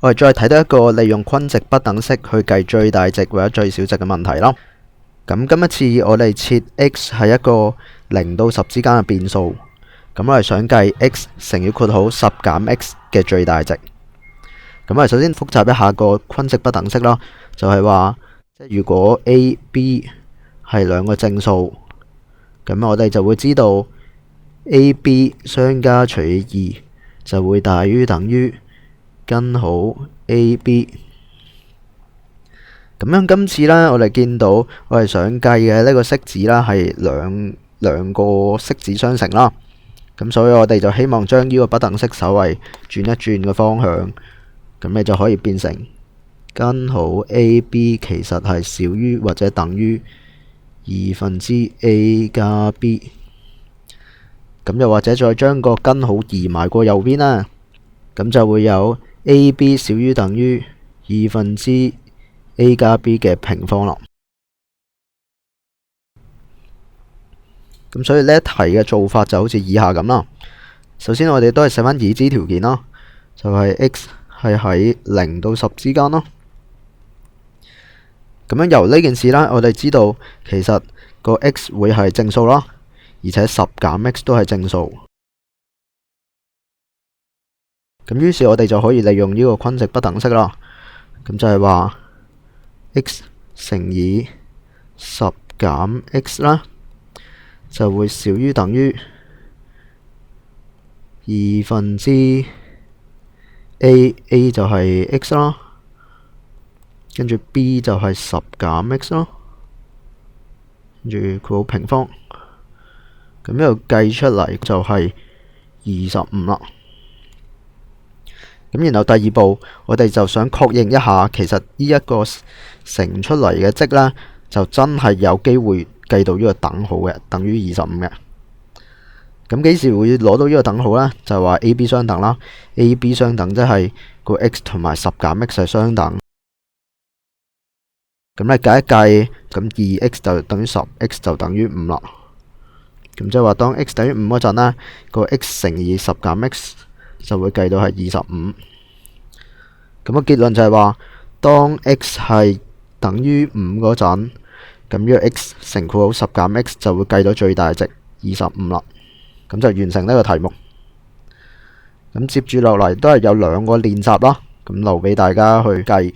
我哋再睇到一個利用均值不等式去計最大值或者最小值嘅問題啦。咁今一次我哋設 x 係一個0到10之間嘅變數，咁我哋想計 x 乘以括號10減 x 嘅最大值。咁我哋首先複習一下個均值不等式啦，就係話如果 a、b 係兩個正數，咁我哋就會知道 a、b 相加除以2就會大於等於根號 a、b。咁樣今次呢，我哋見到我哋想計嘅呢個式子啦，係兩個式子相乘啦。咁所以我哋就希望將呢個不等式稍微轉一轉個方向，咁你就可以變成根號 a、b 其實係小於或者等於2/2 a 加 b。咁又或者再將個根號移埋過右邊啦，咁就會有 a、b 小於等於2/2 a 加 b 嘅平方咯。咁所以呢一題嘅做法就好似以下咁啦。首先我哋都係寫翻已知條件啦，就係 x 係喺0到10之間咯。咁樣由呢件事啦，我哋知道其實個 x 會係正數啦，而且10減 x 都係正數。咁於是我哋就可以利用呢個均值不等式啦。咁就係話x 乘以10減 x 啦，就會小於等於2/2 a 就係 x 啦，跟住 b 就係10減 x 咯，跟住括號平方，咁呢度計出嚟就係25啦。咁然後第二步，我哋就想確認一下，其實呢一個乘出嚟嘅積呢，就真係有機會計到呢個等號嘅，等於25嘅。咁幾時會攞到呢個等號呢？就係話 a、b 相等啦。a、b 相等即係個 x 同埋10減 x 係相等。咁你計一計，咁2x 就等於10，x 就等於5啦。咁即係話當 x 等於5嗰陣呢，個 x 乘以10減 x 就會計到係25。咁個結論就係話，當 x 係等於5嗰陣，咁呢個 x 乘括號10減 x 就會計到最大值25啦。咁就完成呢個題目。咁接住落嚟都係有兩個練習啦，咁留俾大家去計。